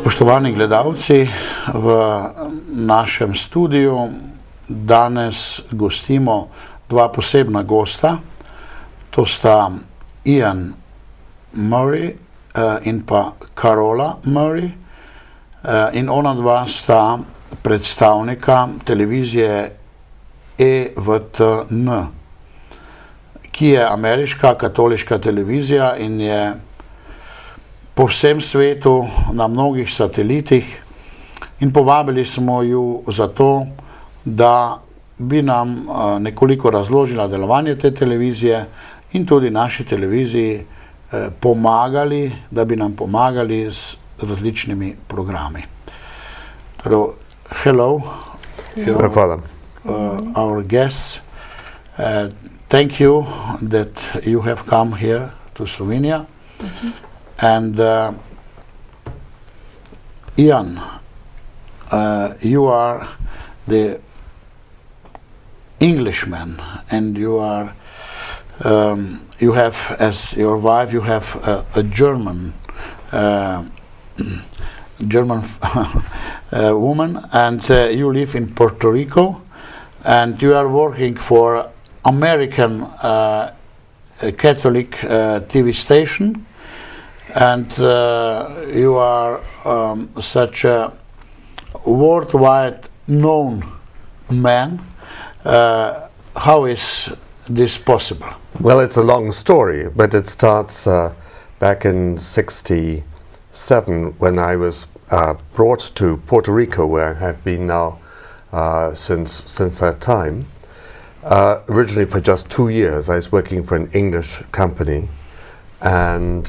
Spoštovani gledalci, v našem studiu danes gostimo dva posebna gosta. To sta Ian Murray in pa Carola Murray. In ona dva sta predstavnika televizije EWTN, ki je ameriška katoliška televizija in je po vsem svetu na mnogih satelitih, in povabili smo ju zato, da bi nam nekoliko razložila delovanje te televizije in tudi naši televiziji pomagali, da bi nam pomagali z različnimi programi. Hello, our guests. Thank you that you have come here to Slovenia. And Ian, you are the Englishman, and you are you have, as your wife, you have a German woman, and you live in Puerto Rico, and you are working for American Catholic TV station. And you are such a worldwide known man. How is this possible? Well, it's a long story, but it starts back in '67 when I was brought to Puerto Rico, where I have been now since that time. Originally for just 2 years. I was working for an English company. And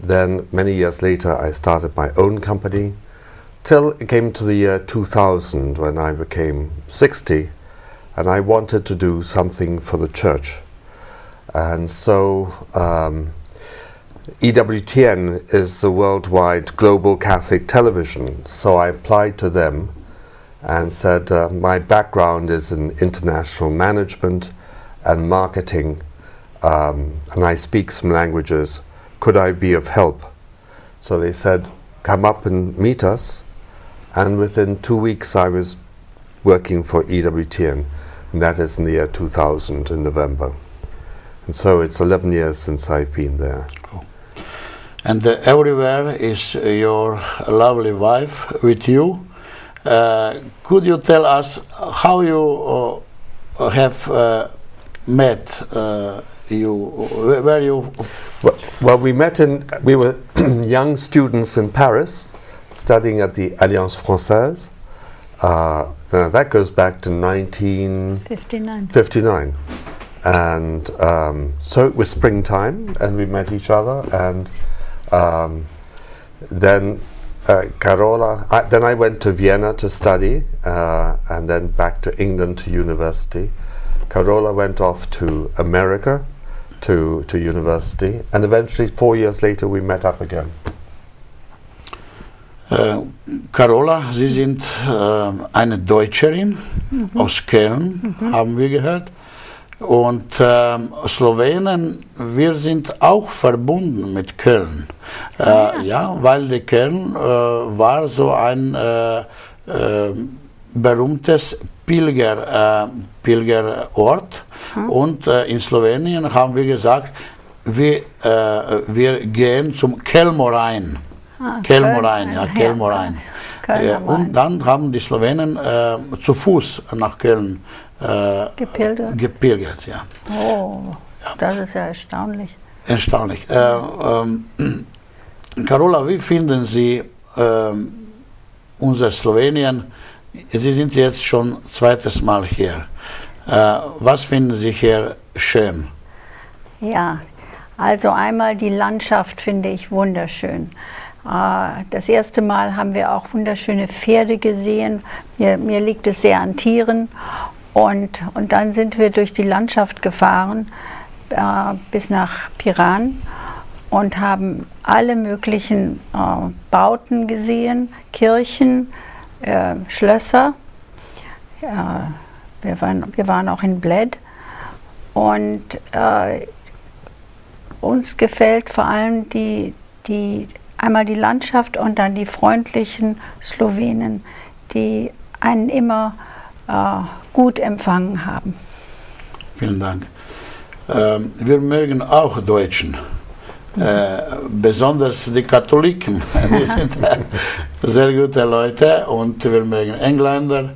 then many years later I started my own company, till it came to the year 2000 when I became 60 and I wanted to do something for the church. And so EWTN is the worldwide global Catholic television, so I applied to them and said my background is in international management and marketing, and I speak some languages. Could I be of help? So they said, come up and meet us. And within 2 weeks I was working for EWTN, and that is in the year 2000 in November. And so it's 11 years since I've been there. Oh. And everywhere is your lovely wife with you. Could you tell us how you have met where you... Well, we were young students in Paris, studying at the Alliance Française. That goes back to 1959. And so it was springtime, and we met each other, and then Carola, then I went to Vienna to study, and then back to England to university. Carola went off to America to university, and eventually 4 years later we met up again. Carola, Sie sind eine Deutscherin aus Köln, haben wir gehört. Und Slowenen, wir sind auch verbunden mit Köln. Ja, weil die Köln war so ein berühmtes Pilgerort. Und in Slowenien haben wir gesagt, wir gehen zum Kelmorain. Kelmorain, ja, Kelmorain. Und dann haben die Slowenen zu Fuß nach Köln gepilgert, ja. Oh, das ist ja erstaunlich. Erstaunlich. Carola, wie finden Sie unser Slowenien? Sie sind jetzt schon zweites Mal hier. Was finden Sie hier schön? Ja, also einmal die Landschaft finde ich wunderschön. Das erste Mal haben wir auch wunderschöne Pferde gesehen. Mir liegt es sehr an Tieren. Und dann sind wir durch die Landschaft gefahren bis nach Piran und haben alle möglichen Bauten gesehen, Kirchen, Schlösser. Wir waren auch in Bled. Und uns gefällt vor allem die einmal die Landschaft und dann die freundlichen Slowenen, die einen immer gut empfangen haben. Vielen Dank. Wir mögen auch Deutschen, besonders die Katholiken. Die sind sehr gute Leute und wir mögen Engländer,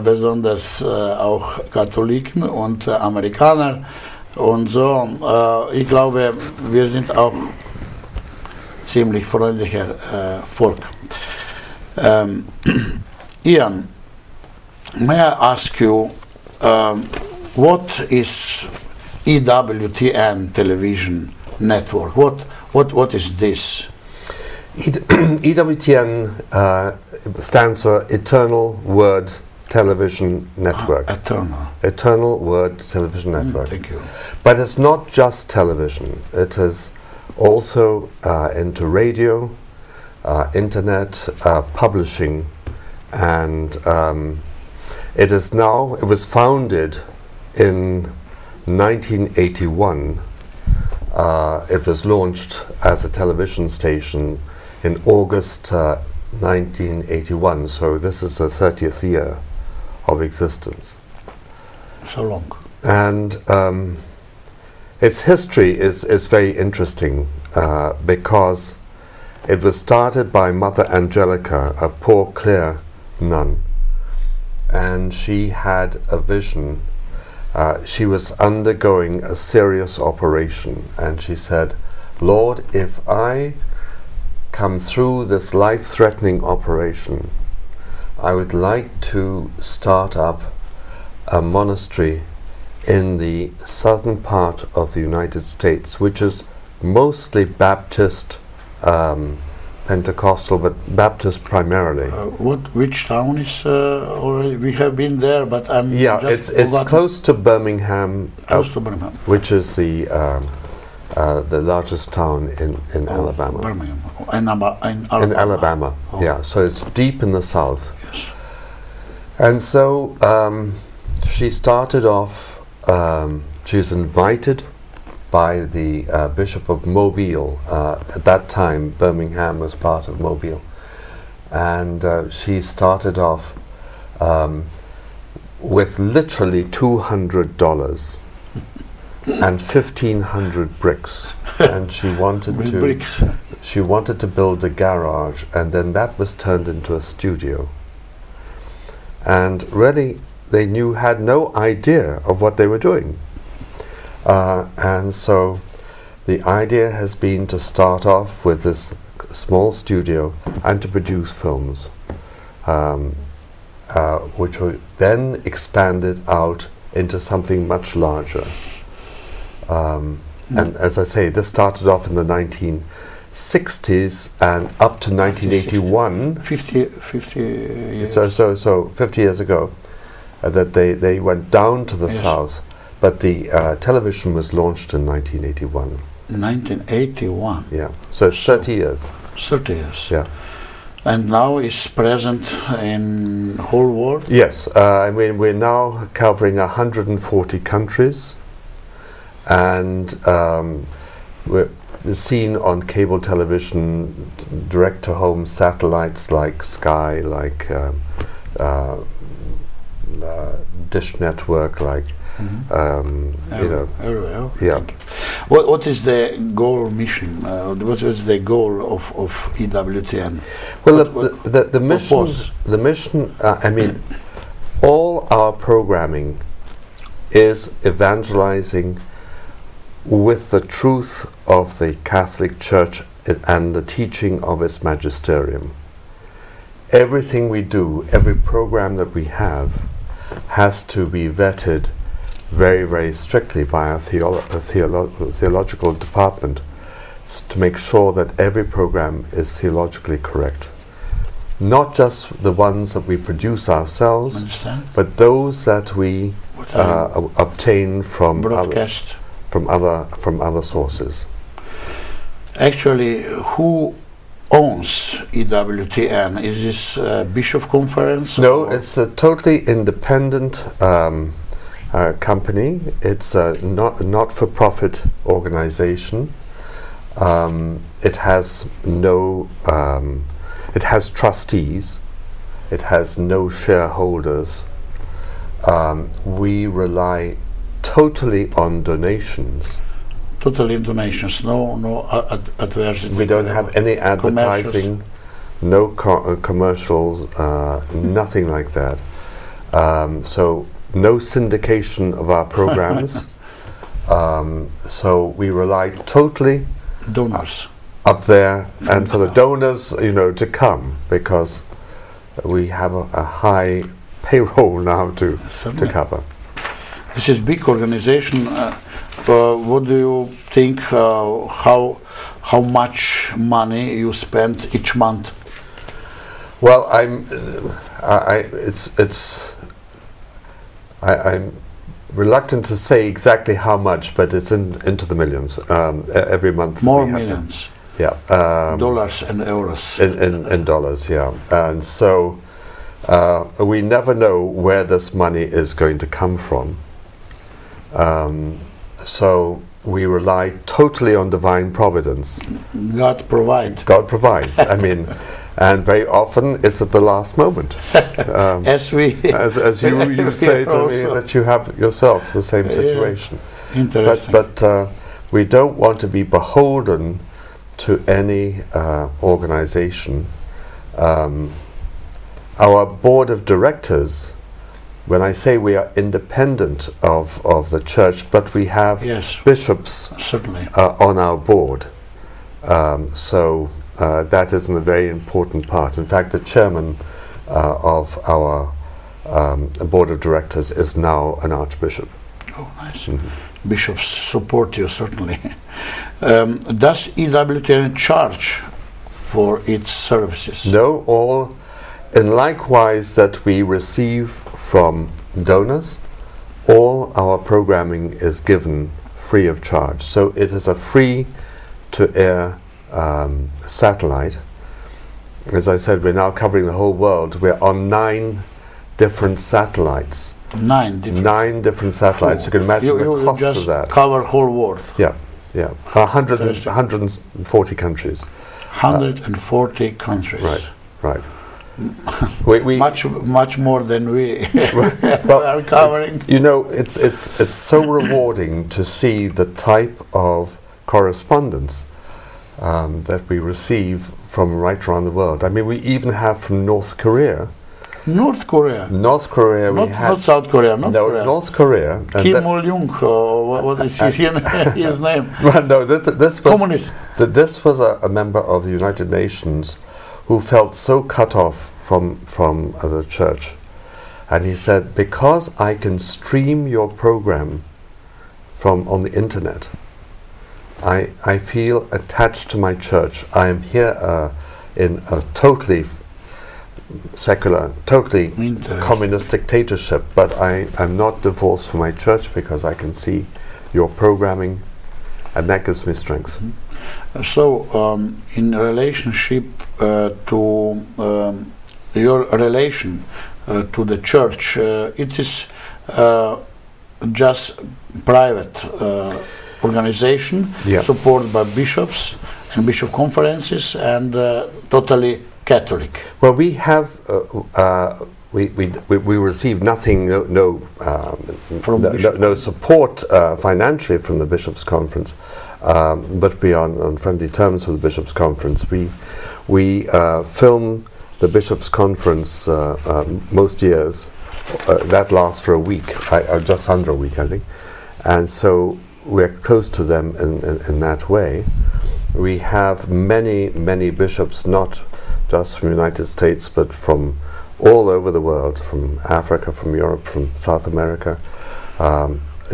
besonders auch Katholiken und Amerikaner. Und so, ich glaube, wir sind auch ziemlich freundlicher Volk. Ian, may I ask you, what is EWTN television network? What is this? EWTN stands for Eternal Word Television Network. Eternal Word Television Network. Thank you. But it's not just television. It is also into radio, internet, publishing, and it was founded in 1981. It was launched as a television station in August 1981, so this is the 30th year of existence. So long. And its history is very interesting because it was started by Mother Angelica, a poor clear nun, and she had a vision. She was undergoing a serious operation, and she said, "Lord, if I come through this life-threatening operation, I would like to start up a monastery in the southern part of the United States, which is mostly Baptist, Pentecostal, but Baptist primarily." Which town is already? We have been there, but I'm it's close to Birmingham. Close to Birmingham, which is the largest town in Alabama. Birmingham, in Alabama. In Alabama, Oh. yeah. So it's deep in the south. Yes. And so she started off. She was invited by the Bishop of Mobile. At that time, Birmingham was part of Mobile. And she started off with literally $200 and 1,500 bricks. And she wanted she wanted to build a garage, and then that was turned into a studio. And really, they had no idea of what they were doing. And so the idea has been to start off with this small studio and to produce films, which were then expanded out into something much larger. And as I say, this started off in the 1960s and up to 1981. 50 years. So 50 years ago, that they went down to the south. But the television was launched in 1981. 1981. Yeah, so it's 30 years. 30 years. Yeah. And now it's present in whole world? Yes, I mean, we're now covering 140 countries, and we're seen on cable television, direct-to-home satellites like Sky, like Dish Network, like everywhere. Yeah. What is the goal mission? What is the goal of EWTN? Well, the mission. I mean, all our programming is evangelizing with the truth of the Catholic Church and the teaching of its magisterium. Everything we do, every program that we have, has to be vetted very, very strictly by our theological department to make sure that every program is theologically correct. Not just the ones that we produce ourselves, but those that we obtain from broadcast from other sources. Actually, who owns EWTN? Is this Bishop Conference? No, it's a totally independent company. It's a not-for-profit organization. It has no, it has trustees, it has no shareholders. We rely totally on donations. Totally in donations, no advertising. We don't have any advertising, no commercials, nothing like that. So no syndication of our programs. So we rely totally donors up there, and for the donors, you know, to come, because we have a high payroll now to cover. This is big organization. What do you think? How much money you spend each month? Well, I'm reluctant to say exactly how much, but it's into the millions every month. More millions. Yeah. Dollars and euros. In dollars, yeah. And so we never know where this money is going to come from. So we rely totally on divine providence. God provides. God provides. I mean, and very often it's at the last moment. As you say to me that you have yourself the same situation. Interesting. But we don't want to be beholden to any organization. Our board of directors, when I say we are independent of the church, but we have bishops certainly on our board. So that is a very important part. In fact, the chairman of our board of directors is now an archbishop. Oh, nice. Bishops support you, certainly. Does EWTN charge for its services? No, all, and likewise that we receive from donors, all our programming is given free of charge. So it is a free-to-air satellite. As I said, we're now covering the whole world. We're on 9 different satellites. 9 different satellites. You can imagine the cost of that. Cover whole world. Yeah, yeah. 140 countries. 140 countries. Right. we much more than we well, are covering. You know, it's so rewarding to see the type of correspondence that we receive from right around the world. I mean, we even have from North Korea. North Korea. Not South Korea. North Korea. Kim Il-jung. What is his name? No, this was communist. This was a member of the United Nations who felt so cut off from the church, and he said, because I can stream your program on the internet, I feel attached to my church. I am here in a totally secular, totally communist dictatorship, but I'm not divorced from my church because I can see your programming, and that gives me strength. So, in relationship to your relation to the church, it is just private organization supported by bishops and bishop conferences, and totally Catholic. Well, we have we receive nothing, no support financially from the bishops' conference, but we are on friendly terms with the bishops' conference. We film the bishops' conference most years. That lasts for a week, or just under a week, I think, and so we're close to them in that way. We have many bishops, not just from the United States, but from all over the world, from Africa, from Europe, from South America,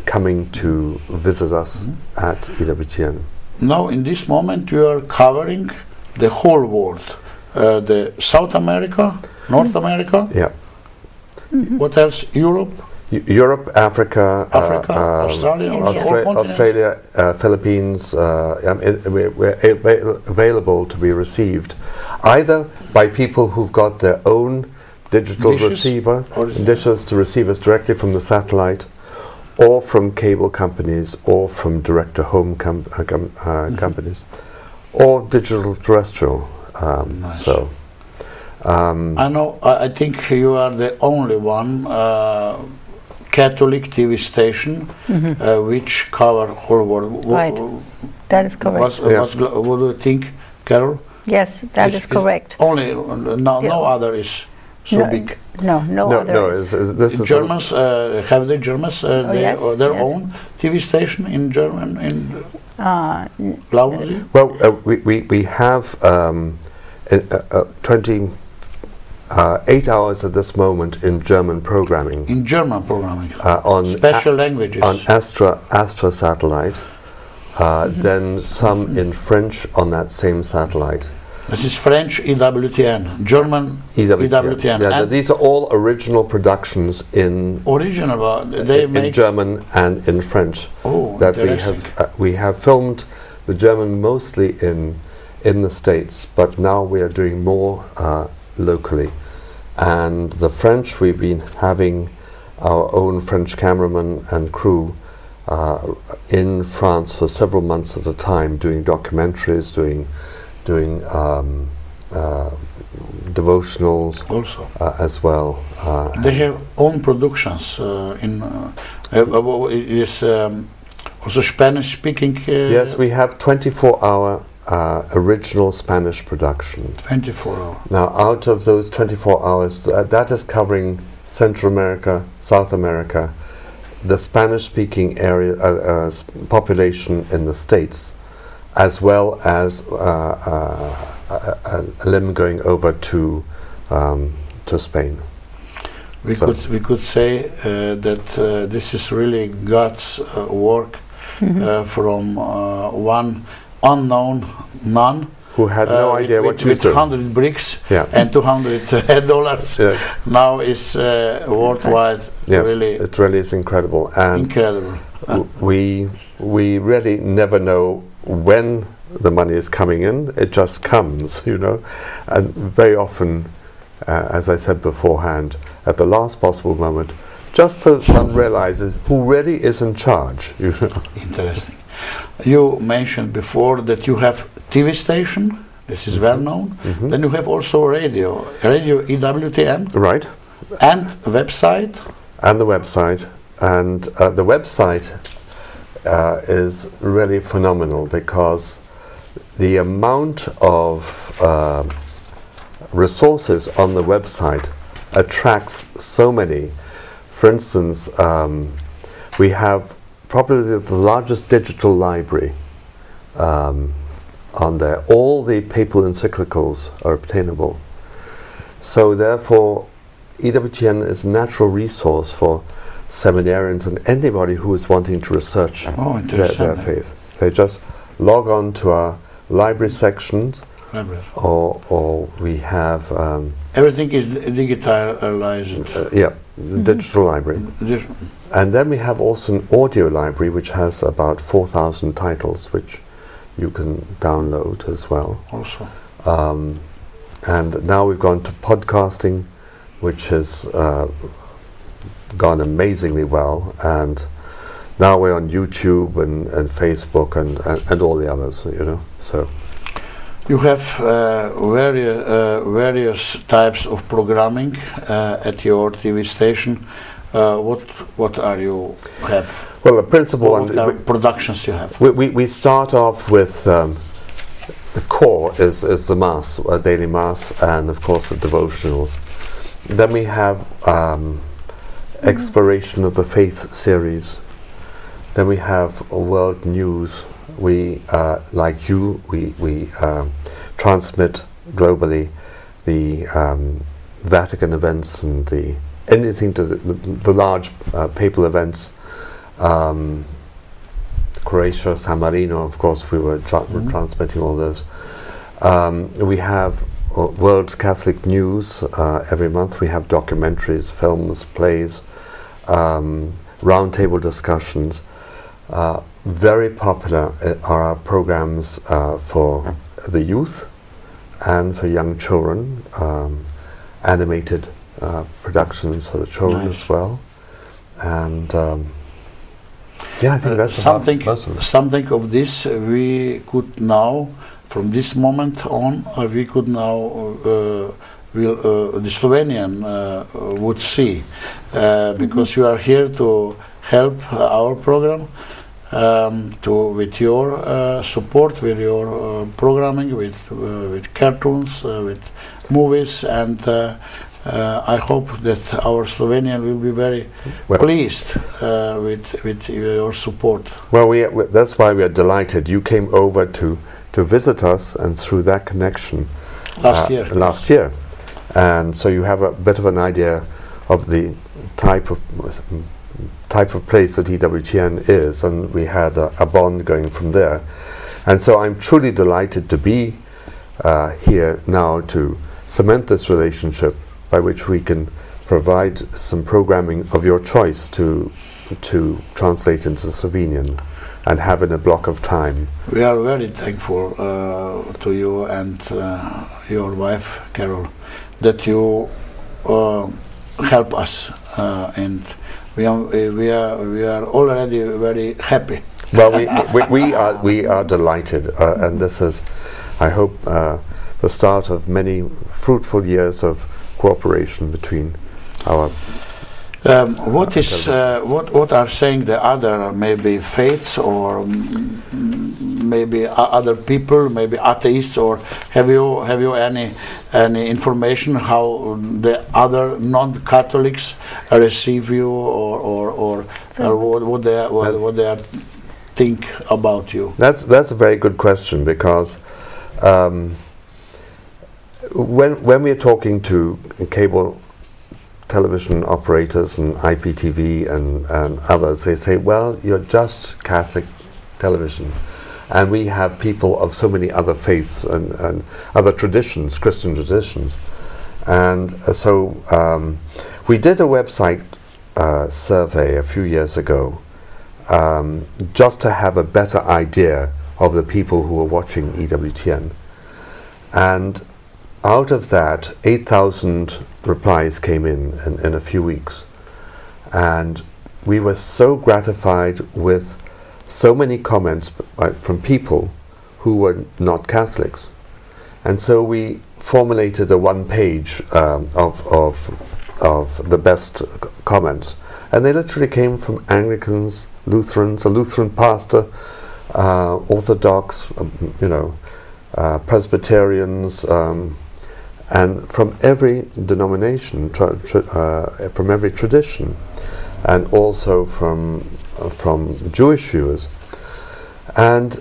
coming to visit us at EWTN. Now, in this moment, you are covering the whole world, the South America, North America. Yeah. What else? Europe. Europe, Africa, Australia, Philippines. We're available to be received either by people who've got their own digital receiver, dishes to receive us directly from the satellite, or from cable companies, or from direct-to-home companies. or digital terrestrial. Nice. So I know. I think you are the only one Catholic TV station which cover whole world. Right. That is correct. What do you think, Carol? Yes, that is correct. Only no other is so big. No other. no, this is Germans have the Germans their own TV station in German in Glauben Sie? Well, we have 28 hours at this moment in German programming. In German programming, on special languages. On Astra satellite, then some in French on that same satellite. This is French EWTN, German EWTN. Yeah, these are all original productions in in German and in French. Oh, that we have filmed the German mostly in the States, but now we are doing more locally. And the French, we've been having our own French cameraman and crew in France for several months at a time, doing documentaries, doing devotionals also as well. They have own productions is also Spanish speaking. Yes, we have 24-hour original Spanish production. 24 hours. Now, out of those 24 hours, that is covering Central America, South America, the Spanish-speaking area population in the States, as well as a limb going over to Spain. We could say that this is really God's work from one unknown nun who had no idea what to do. With 100 bricks and $200. Now is worldwide. Yes, really, it really is incredible. And incredible. We really never know when the money is coming in. It just comes, you know. And very often, as I said beforehand, at the last possible moment, just so one realizes who really is in charge. You know? Interesting. You mentioned before that you have TV station. This is well known. Then you have also radio EWTN. Right. And website. And the website. And the website is really phenomenal because the amount of resources on the website attracts so many. For instance, we have probably the largest digital library on there. All the papal encyclicals are obtainable. So therefore, EWTN is a natural resource for seminarians and anybody who is wanting to research their faith. They just log on to our library sections, or we have everything is digitalized. Digital library. And then we have also an audio library which has about 4,000 titles which you can download as well. Also. And now we've gone to podcasting, which has gone amazingly well, and now we're on YouTube and Facebook and all the others, you know. So you have various types of programming at your TV station. What are you have? Well, the principal one, productions you have. We start off with the core is the Mass, daily Mass, and of course the devotionals. Then we have Exploration of the Faith series. Then we have World News. We, like you, we transmit globally the Vatican events and anything to the large papal events. Croatia, San Marino, of course, we were transmitting all those. We have World Catholic News every month. We have documentaries, films, plays, roundtable discussions. Very popular are our programs for the youth and for young children, animated productions for the children as well. And I think that's something of this we could now from this moment on, we could now the Slovenian would see, because you are here to help our program, with your support, with your programming, with cartoons, with movies, and I hope that our Slovenian will be very pleased with your support. Well, that's why we are delighted. You came over to visit us, and through that connection last year, and so you have a bit of an idea of the type of place that EWTN is, and we had a bond going from there. And so I'm truly delighted to be here now to cement this relationship, by which we can provide some programming of your choice to translate into Slovenian and have in a block of time. We are very thankful to you and your wife Carol that you help us, and we are already very happy. Well, we are delighted, and this is, I hope, the start of many fruitful years of cooperation between our. What are saying the other maybe faiths, or maybe other people, maybe atheists, or have you any information how the other non-Catholics receive you, or what they are think about you? That's a very good question, because when we are talking to cable television operators and IPTV and others, they say, well, you're just Catholic television, and we have people of so many other faiths and other traditions, Christian traditions. And so we did a website survey a few years ago, just to have a better idea of the people who are watching EWTN. And out of that, 8,000 replies came in a few weeks, and we were so gratified with so many comments from people who were not Catholics, and so we formulated a one-page of the best comments, and they literally came from Anglicans, Lutherans, a Lutheran pastor, Orthodox, Presbyterians, and from every denomination, from every tradition, and also from Jewish viewers, and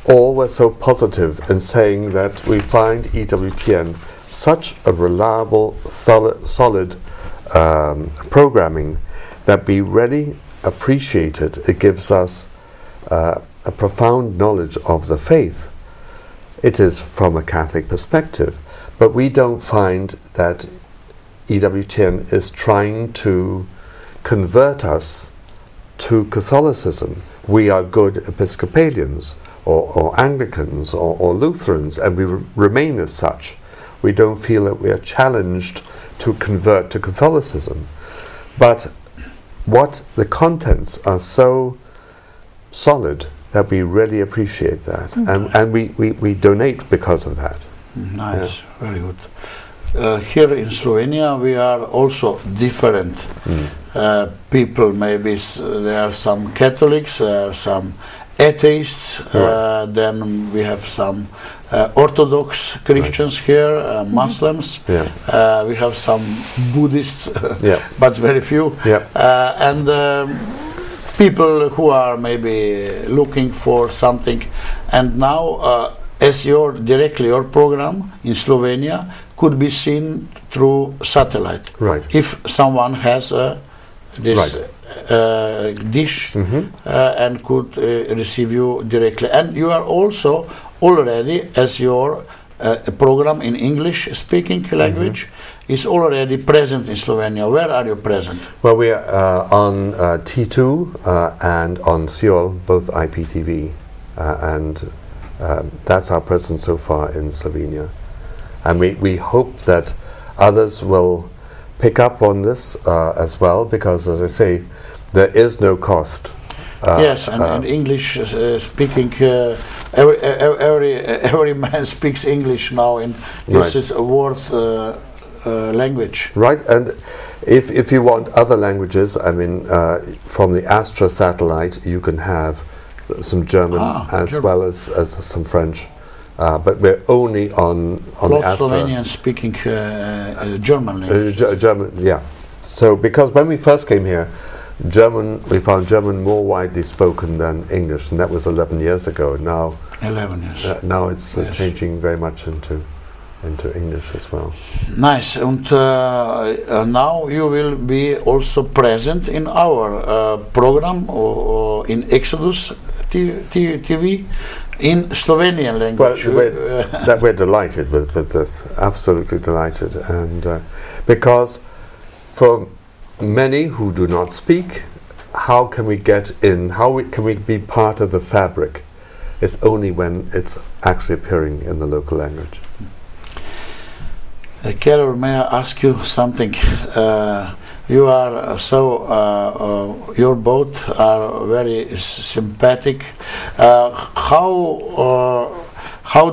all were so positive in saying that we find EWTN such a reliable, solid programming that we really appreciate it. It gives us a profound knowledge of the faith. It is from a Catholic perspective. But we don't find that EWTN is trying to convert us to Catholicism. We are good Episcopalians or Anglicans or Lutherans, and we remain as such. We don't feel that we are challenged to convert to Catholicism. But what the contents are so solid that we really appreciate that, and we donate because of that. Nice, very good. Here in Slovenia we are also different people. Maybe there are some Catholics, there are some atheists, then we have some Orthodox Christians here, Muslims, we have some Buddhists, but very few, and people who are maybe looking for something. And now as your program in Slovenia could be seen through satellite. Right. If someone has this dish and could receive you directly. And you are also already, as your program in English speaking language is already present in Slovenia. Where are you present? Well, we are on T2 and on Seoul, both IPTV, and that's our presence so far in Slovenia, and we hope that others will pick up on this as well, because, as I say, there is no cost. Yes, and English speaking every man speaks English now, and this is a world language. Right, and if you want other languages, I mean, from the Astra satellite, you can have some German as well as some French. But we're only on the Astra. Slovenians speaking German language. German, yeah. So because when we first came here, we found German more widely spoken than English, and that was 11 years ago. Now, 11 years. Now it's changing very much into English as well. Nice. And now you will be also present in our program or in Exodus TV in Slovenian language. Well, we're delighted with this, absolutely delighted, and because for many who do not speak, how can we get in? Can we be part of the fabric? It's only when it's actually appearing in the local language. Carol, may I ask you something? You are your both are very sympathetic. How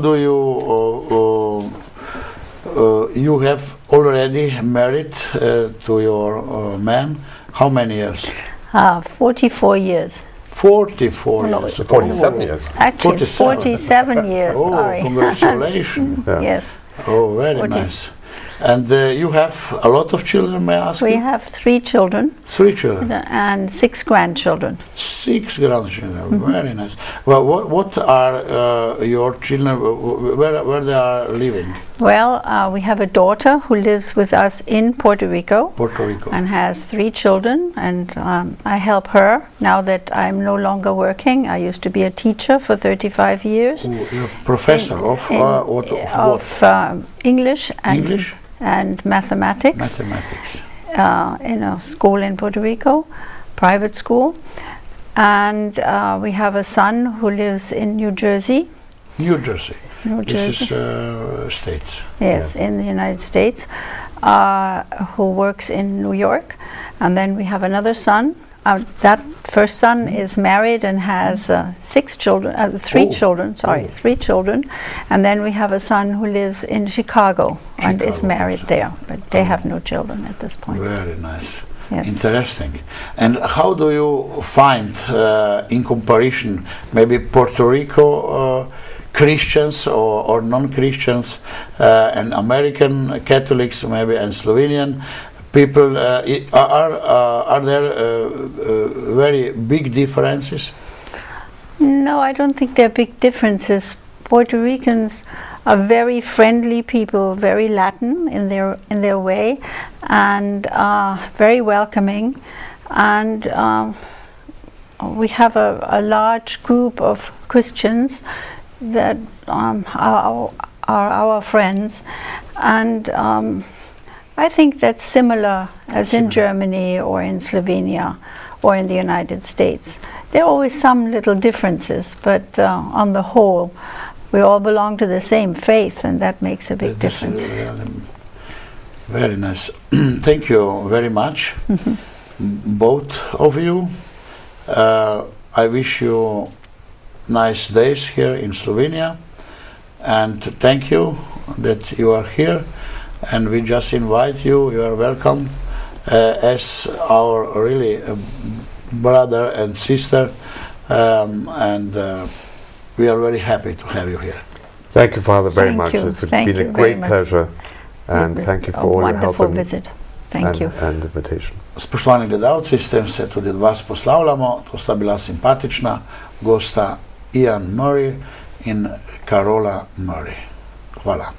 do you you have already married to your man? How many years? 44 years. 44 years. 47 years. Actually, 47 years. Oh, sorry. Congratulations! Yes. Oh, very nice. And you have a lot of children, may I ask you? We have 3 children. 3 children. And 6 grandchildren. 6 grandchildren, very nice. Well, what are your children, where they are living? Well, we have a daughter who lives with us in Puerto Rico. Puerto Rico. And has 3 children, and I help her now that I'm no longer working. I used to be a teacher for 35 years. You're a professor of English and English? And mathematics. Mathematics. In a school in Puerto Rico, private school. And we have a son who lives in New Jersey. New Jersey. This is States. Yes, in the United States, who works in New York. And then we have another son. That first son is married and has 6 children, 3 children, sorry, 3 children. And then we have a son who lives in Chicago and is married there, but they have no children at this point. Very nice. Yes. Interesting. And how do you find, in comparison, maybe Puerto Rico Christians or non-Christians and American Catholics, maybe, and Slovenian people, are there very big differences? No, I don't think there are big differences. Puerto Ricans are very friendly people, very Latin in their way, and very welcoming. And we have a large group of Christians that are our friends, and I think that's similar as in Germany or in Slovenia or in the United States. There are always some little differences, but on the whole, we all belong to the same faith, and that makes a big difference. Very nice. Thank you very much, both of you. I wish you nice days here in Slovenia, and thank you that you are here. And we just invite you. You are welcome as our really brother and sister, and we are very happy to have you here. Thank you, Father, very much. It's been a great pleasure, and thank you for all your help and invitation. Spoštovani gledalci, s tem se tudi od vas poslavljamo. To sta bila simpatična gosta Ian Murray in Carola Murray. Hvala.